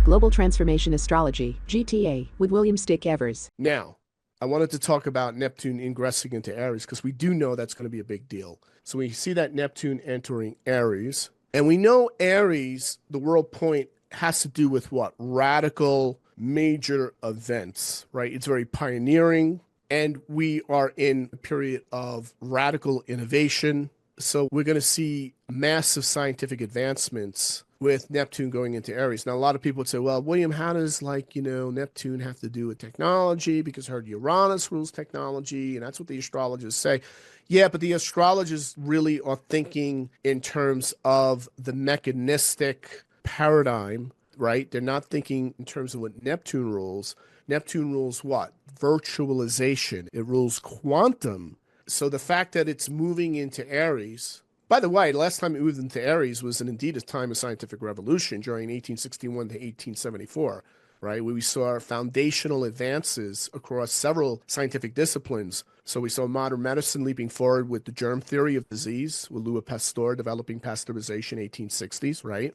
Global Transformation Astrology, GTA, with William Stickevers. Now, I wanted to talk about Neptune ingressing into Aries because we do know that's going to be a big deal. So we see that Neptune entering Aries, and we know Aries, the world point, has to do with what? Radical major events, right? It's very pioneering, and we are in a period of radical innovation. So we're going to see massive scientific advancements with Neptune going into Aries. Now, a lot of people would say, well, William, how does Neptune have to do with technology? Because I heard Uranus rules technology, and that's what the astrologers say. Yeah, but the astrologers really are thinking in terms of the mechanistic paradigm, right? They're not thinking in terms of what Neptune rules. Neptune rules what? Virtualization. It rules quantum. So the fact that it's moving into Aries, by the way, the last time it moved into Aries was indeed a time of scientific revolution during 1861 to 1874, right? Where we saw foundational advances across several scientific disciplines. So we saw modern medicine leaping forward with the germ theory of disease, with Louis Pasteur developing pasteurization 1860s, right?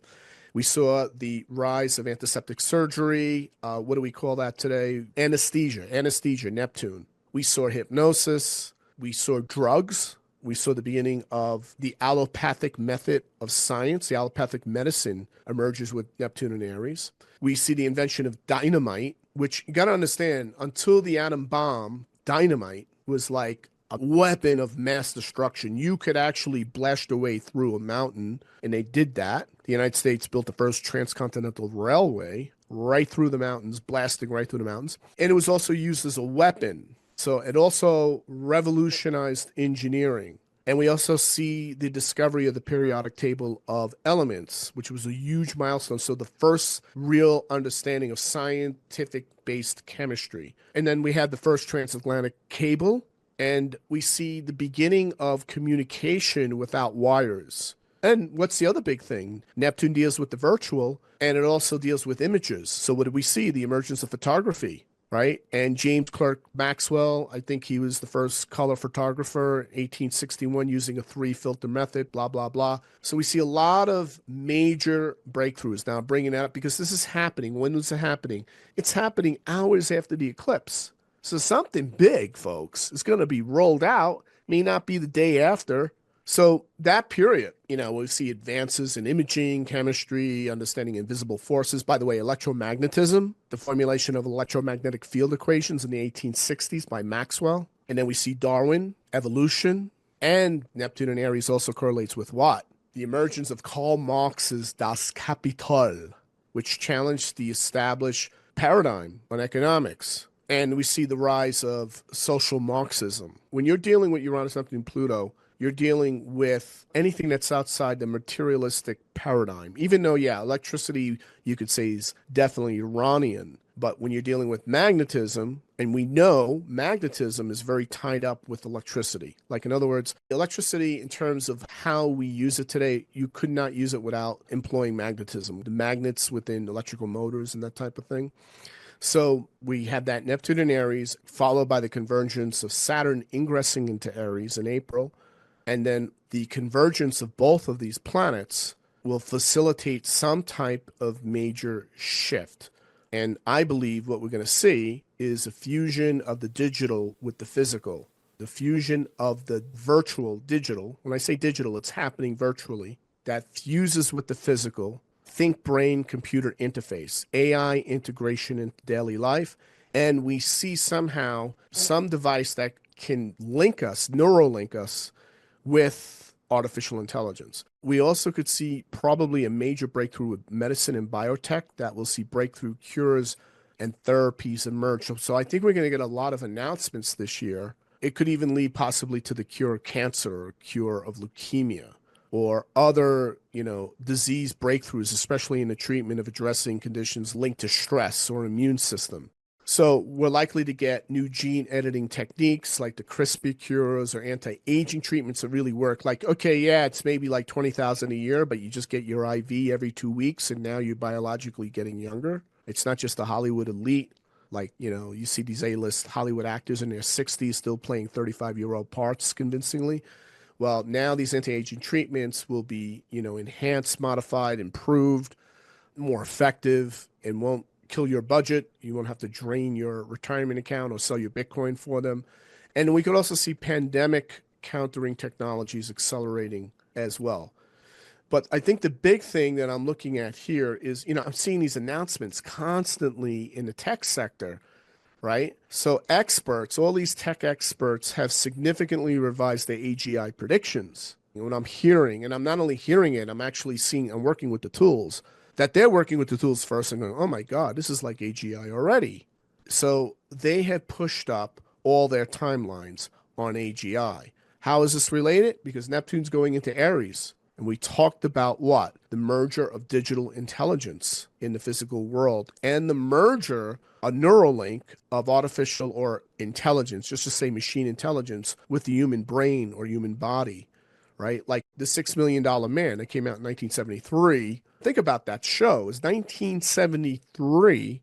We saw the rise of antiseptic surgery. What do we call that today? Anesthesia, Neptune. We saw hypnosis. We saw drugs. We saw the beginning of the allopathic method of science. The allopathic medicine emerges with Neptune and Aries. We see the invention of dynamite, which you got to understand, until the atom bomb, dynamite was like a weapon of mass destruction. You could actually blast your way through a mountain, and they did that. The United States built the first transcontinental railway right through the mountains, blasting right through the mountains. And it was also used as a weapon. So it also revolutionized engineering. And we also see the discovery of the periodic table of elements, which was a huge milestone. So the first real understanding of scientific-based chemistry. And then we had the first transatlantic cable, and we see the beginning of communication without wires. And what's the other big thing? Neptune deals with the virtual, and it also deals with images. So what did we see? The emergence of photography. Right? And James Clerk Maxwell, I think he was the first color photographer, 1861, using a 3-filter method, blah, blah, blah. So we see a lot of major breakthroughs. Now, I'm bringing that up because this is happening. When was it happening? It's happening hours after the eclipse. So something big, folks, is going to be rolled out. May not be the day after. So that period, we see advances in imaging, chemistry, understanding invisible forces. By the way, electromagnetism, the formulation of electromagnetic field equations in the 1860s by Maxwell. And then we see Darwin, evolution, and Neptune and Aries also correlates with what? The emergence of Karl Marx's Das Kapital, which challenged the established paradigm on economics. And we see the rise of social Marxism. When you're dealing with Uranus, Neptune, Pluto, you're dealing with anything that's outside the materialistic paradigm. Even though, electricity, you could say, is definitely Uranian. But when you're dealing with magnetism, and we know magnetism is very tied up with electricity. Like, in other words, electricity, in terms of how we use it today, you could not use it without employing magnetism. The magnets within electrical motors and that type of thing. So we have that Neptune in Aries, followed by the convergence of Saturn ingressing into Aries in April. And then the convergence of both of these planets will facilitate some type of major shift. And I believe what we're going to see is a fusion of the digital with the physical, the fusion of the virtual digital. When I say digital, it's happening virtually. That fuses with the physical, think brain computer interface, AI integration into daily life. And we see somehow some device that can link us, neuralink us, with artificial intelligence. We also could see probably a major breakthrough with medicine and biotech that will see breakthrough cures and therapies emerge. So I think we're going to get a lot of announcements this year. It could even lead possibly to the cure of cancer or cure of leukemia or other, disease breakthroughs, especially in the treatment of addressing conditions linked to stress or immune system. So we're likely to get new gene editing techniques like the CRISPR cures or anti-aging treatments that really work. Like, okay, it's maybe like 20,000 a year, but you just get your IV every 2 weeks, and now you're biologically getting younger. It's not just the Hollywood elite. Like, you see these A-list Hollywood actors in their 60s still playing 35-year-old parts convincingly. Well, now these anti-aging treatments will be, enhanced, modified, improved. more effective and won't kill your budget. You won't have to drain your retirement account or sell your Bitcoin for them. And we could also see pandemic countering technologies accelerating as well. But I think the big thing that I'm looking at here is, I'm seeing these announcements constantly in the tech sector, right? So experts, all these tech experts have significantly revised their AGI predictions. What I'm hearing, and I'm not only hearing it, I'm actually seeing, I'm working with the tools, that they're working with the tools first and going, oh my God, this is like AGI already. So they have pushed up all their timelines on AGI. How is this related? Because Neptune's going into Aries. And we talked about what? The merger of digital intelligence in the physical world and the merger, a neural link of artificial or intelligence, just to say machine intelligence, with the human brain or human body, right? Like the $6 Million Man that came out in 1973. Think about that show. It was 1973.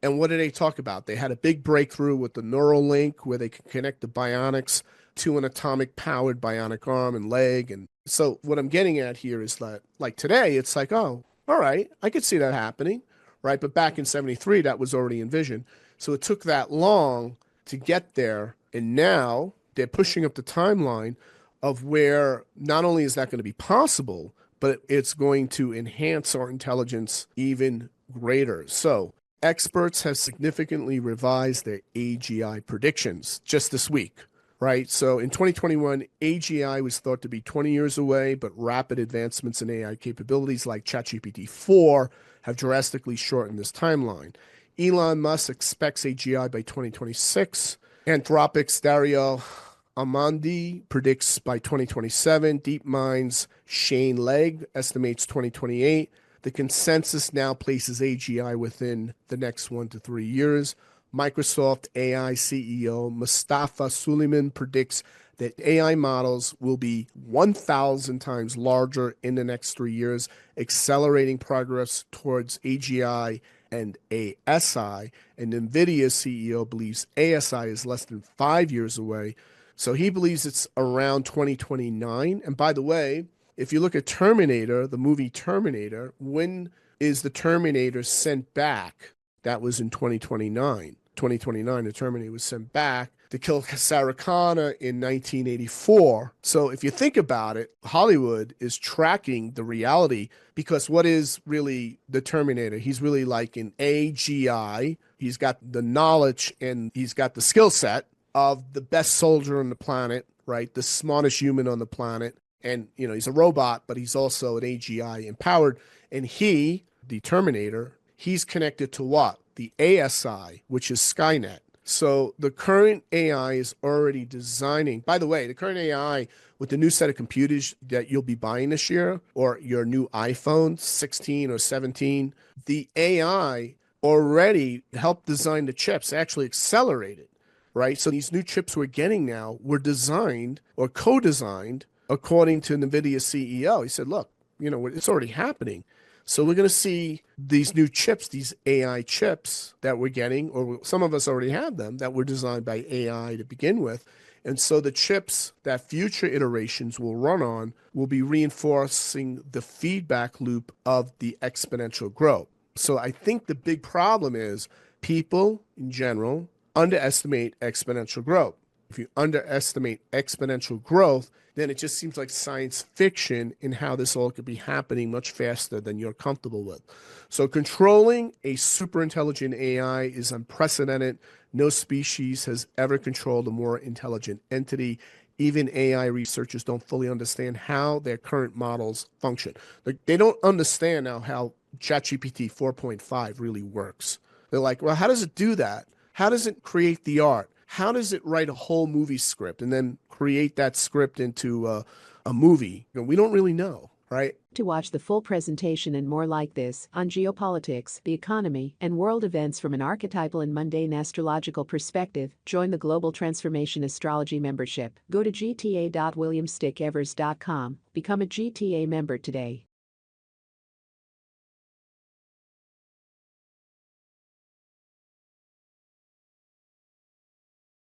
And what did they talk about? They had a big breakthrough with the neural link where they could connect the bionics to an atomic powered bionic arm and leg. And so what I'm getting at here is that, like today, it's like, oh, all right, I could see that happening, right? But back in 73, that was already envisioned. So it took that long to get there. And now they're pushing up the timeline of where not only is that going to be possible, but it's going to enhance our intelligence even greater. So experts have significantly revised their AGI predictions just this week, right? So in 2021, AGI was thought to be 20 years away, but rapid advancements in AI capabilities like ChatGPT 4 have drastically shortened this timeline. Elon Musk expects AGI by 2026. Anthropic's Dario Amandi predicts by 2027. DeepMind's Shane Legg estimates 2028. The consensus now places AGI within the next 1 to 3 years. Microsoft AI CEO Mustafa Suleyman predicts that AI models will be 1,000 times larger in the next 3 years, accelerating progress towards AGI and ASI. And NVIDIA CEO believes ASI is less than 5 years away. So he believes it's around 2029. And by the way, if you look at Terminator, the movie Terminator, when is the Terminator sent back? That was in 2029. 2029, the Terminator was sent back to kill Sarah Connor in 1984. So if you think about it, Hollywood is tracking the reality, because what is really the Terminator? He's really like an AGI. He's got the knowledge and he's got the skill set of the best soldier on the planet, right? The smartest human on the planet. And, he's a robot, but he's also an AGI empowered. And he, the Terminator, he's connected to what? The ASI, which is Skynet. So the current AI is already designing. By the way, the current AI with the new set of computers that you'll be buying this year, or your new iPhone 16 or 17, the AI already helped design the chips, actually accelerated, right? So these new chips we're getting now were designed or co-designed according to NVIDIA CEO. He said, look, it's already happening. So we're going to see these new chips, these AI chips that we're getting, or some of us already have them, that were designed by AI to begin with. And so the chips that future iterations will run on will be reinforcing the feedback loop of the exponential growth. So I think the big problem is people in general underestimate exponential growth. If you underestimate exponential growth, then it just seems like science fiction in how this all could be happening much faster than you're comfortable with. So controlling a super intelligent AI is unprecedented. No species has ever controlled a more intelligent entity. Even AI researchers don't fully understand how their current models function. They don't understand now how ChatGPT 4.5 really works. They're like, well, how does it do that? How does it create the art? How does it write a whole movie script and then create that script into a movie? We don't really know, right? To watch the full presentation and more like this on geopolitics, the economy, and world events from an archetypal and mundane astrological perspective, join the Global Transformation Astrology membership. Go to gta.williamstickevers.com. Become a GTA member today.